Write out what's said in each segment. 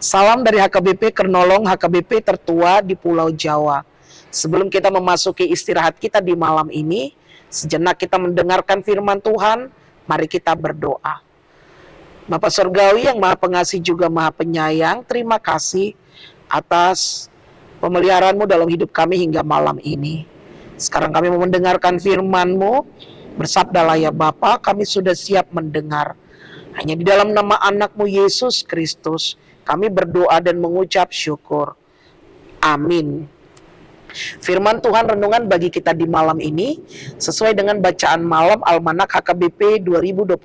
Salam dari HKBP Kernolong, HKBP tertua di Pulau Jawa. Sebelum kita memasuki istirahat kita di malam ini, sejenak kita mendengarkan firman Tuhan, mari kita berdoa. Bapa Surgawi yang Maha Pengasih juga Maha Penyayang, terima kasih atas pemeliharaan-Mu dalam hidup kami hingga malam ini. Sekarang kami mau mendengarkan firman-Mu, bersabdalah ya Bapa, kami sudah siap mendengar. Hanya di dalam nama anak-Mu Yesus Kristus, kami berdoa dan mengucap syukur. Amin. Firman Tuhan renungan bagi kita di malam ini sesuai dengan bacaan malam Almanak HKBP 2026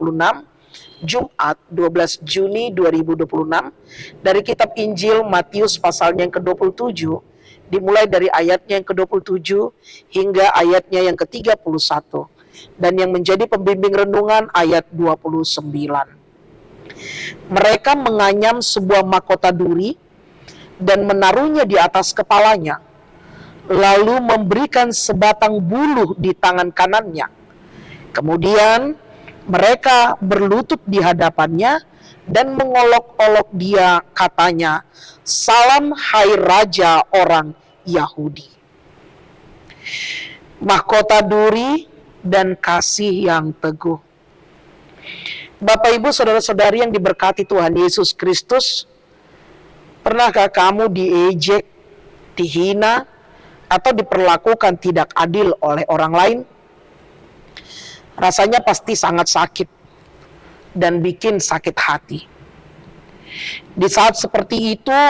Jumat 12 Juni 2026 dari kitab Injil Matius pasalnya yang ke-27 dimulai dari ayatnya yang ke-27 hingga ayatnya yang ke-31 dan yang menjadi pembimbing renungan ayat 29. Mereka menganyam sebuah mahkota duri dan menaruhnya di atas kepalanya, lalu memberikan sebatang buluh di tangan kanannya. Kemudian mereka berlutut di hadapannya dan mengolok-olok dia, katanya, "Salam hai Raja orang Yahudi." Mahkota duri dan kasih yang teguh. Bapak, Ibu, saudara-saudari yang diberkati Tuhan Yesus Kristus, pernahkah kamu diejek, dihina, atau diperlakukan tidak adil oleh orang lain? Rasanya pasti sangat sakit dan bikin sakit hati. Di saat seperti itu,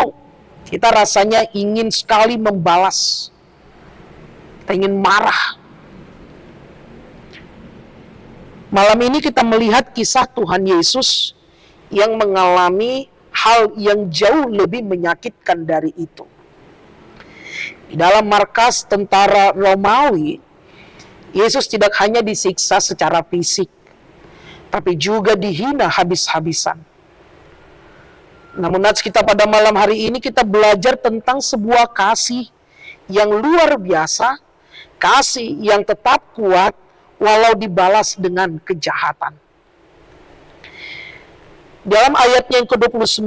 kita rasanya ingin sekali membalas. Kita ingin marah. Malam ini kita melihat kisah Tuhan Yesus yang mengalami hal yang jauh lebih menyakitkan dari itu. Di dalam markas tentara Romawi, Yesus tidak hanya disiksa secara fisik, tapi juga dihina habis-habisan. Namun kita pada malam hari ini kita belajar tentang sebuah kasih yang luar biasa, kasih yang tetap kuat, walau dibalas dengan kejahatan. Dalam ayatnya yang ke-29,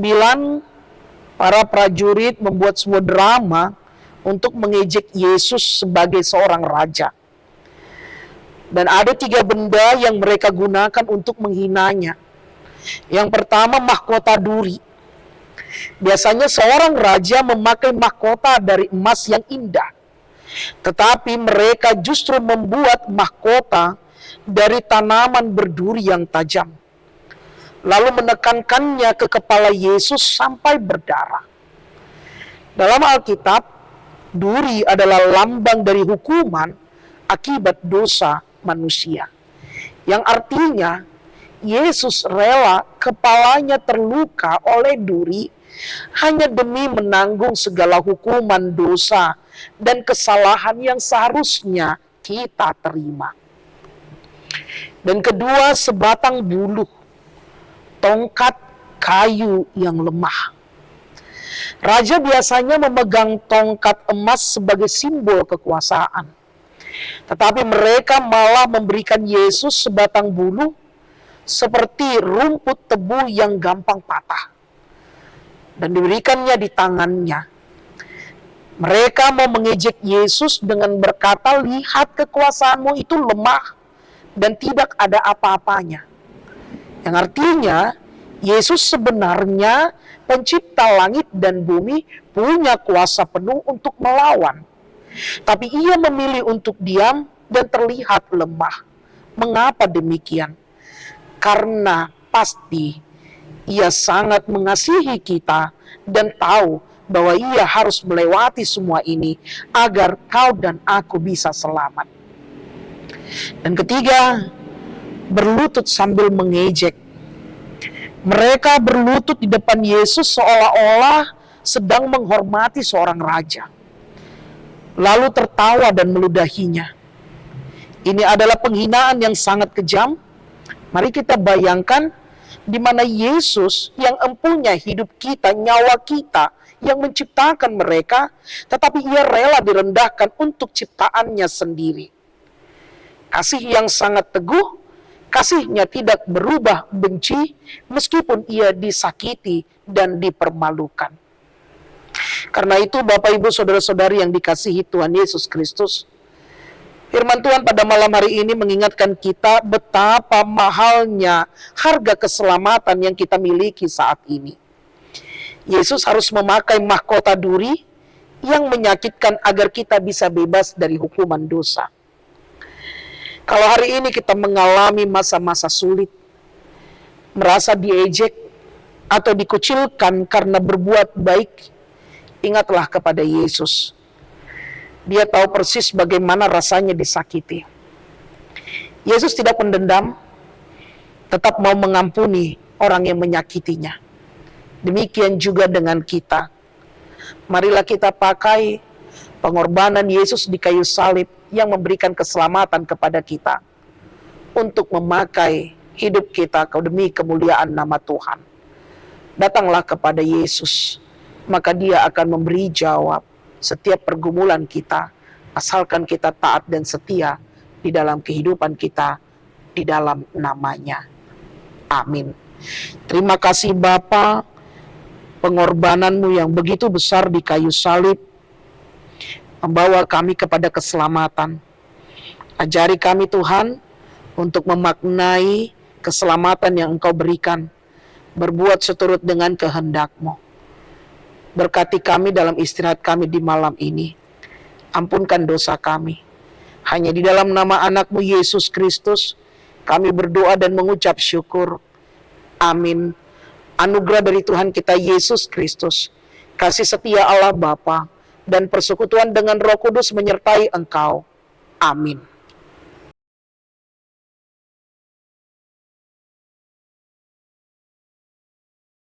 para prajurit membuat sebuah drama untuk mengejek Yesus sebagai seorang raja. Dan ada 3 benda yang mereka gunakan untuk menghinanya. Yang pertama, mahkota duri. Biasanya seorang raja memakai mahkota dari emas yang indah. Tetapi mereka justru membuat mahkota dari tanaman berduri yang tajam, lalu menekankannya ke kepala Yesus sampai berdarah. Dalam Alkitab, duri adalah lambang dari hukuman akibat dosa manusia, yang artinya Yesus rela kepalanya terluka oleh duri hanya demi menanggung segala hukuman dosa dan kesalahan yang seharusnya kita terima. Dan kedua, sebatang buluh, tongkat kayu yang lemah. Raja biasanya memegang tongkat emas sebagai simbol kekuasaan. Tetapi mereka malah memberikan Yesus sebatang buluh seperti rumput tebu yang gampang patah, dan diberikannya di tangannya. Mereka mau mengejek Yesus dengan berkata, "Lihat, kekuasaanmu itu lemah dan tidak ada apa-apanya." Yang artinya, Yesus sebenarnya pencipta langit dan bumi, punya kuasa penuh untuk melawan. Tapi ia memilih untuk diam dan terlihat lemah. Mengapa demikian? Karena pasti ia sangat mengasihi kita dan tahu bahwa ia harus melewati semua ini agar kau dan aku bisa selamat. Dan ketiga, berlutut sambil mengejek. Mereka berlutut di depan Yesus seolah-olah sedang menghormati seorang raja, lalu tertawa dan meludahinya. Ini adalah penghinaan yang sangat kejam. Mari kita bayangkan di mana Yesus yang empunya hidup kita, nyawa kita, yang menciptakan mereka, tetapi ia rela direndahkan untuk ciptaannya sendiri. Kasih yang sangat teguh Kasih-Nya tidak berubah benci meskipun Ia disakiti dan dipermalukan. Karena itu Bapak Ibu Saudara-saudari yang dikasihi Tuhan Yesus Kristus, firman Tuhan pada malam hari ini mengingatkan kita betapa mahalnya harga keselamatan yang kita miliki saat ini. Yesus harus memakai mahkota duri yang menyakitkan agar kita bisa bebas dari hukuman dosa. Kalau hari ini kita mengalami masa-masa sulit, merasa diejek atau dikucilkan karena berbuat baik, ingatlah kepada Yesus. Dia tahu persis bagaimana rasanya disakiti. Yesus tidak mendendam, tetap mau mengampuni orang yang menyakitinya. Demikian juga dengan kita. Marilah kita pakai pengorbanan Yesus di kayu salib yang memberikan keselamatan kepada kita untuk memakai hidup kita demi kemuliaan nama Tuhan. Datanglah kepada Yesus, maka Dia akan memberi jawab setiap pergumulan kita, asalkan kita taat dan setia di dalam kehidupan kita, di dalam nama-Nya. Amin. Terima kasih Bapa, pengorbanan-Mu yang begitu besar di kayu salib membawa kami kepada keselamatan. Ajari kami Tuhan untuk memaknai keselamatan yang Engkau berikan, berbuat seturut dengan kehendak-Mu. Berkati kami dalam istirahat kami di malam ini. Ampunkan dosa kami. Hanya di dalam nama anak-Mu Yesus Kristus kami berdoa dan mengucap syukur. Amin. Anugerah dari Tuhan kita Yesus Kristus, kasih setia Allah Bapa, dan persekutuan dengan Roh Kudus menyertai engkau. Amin.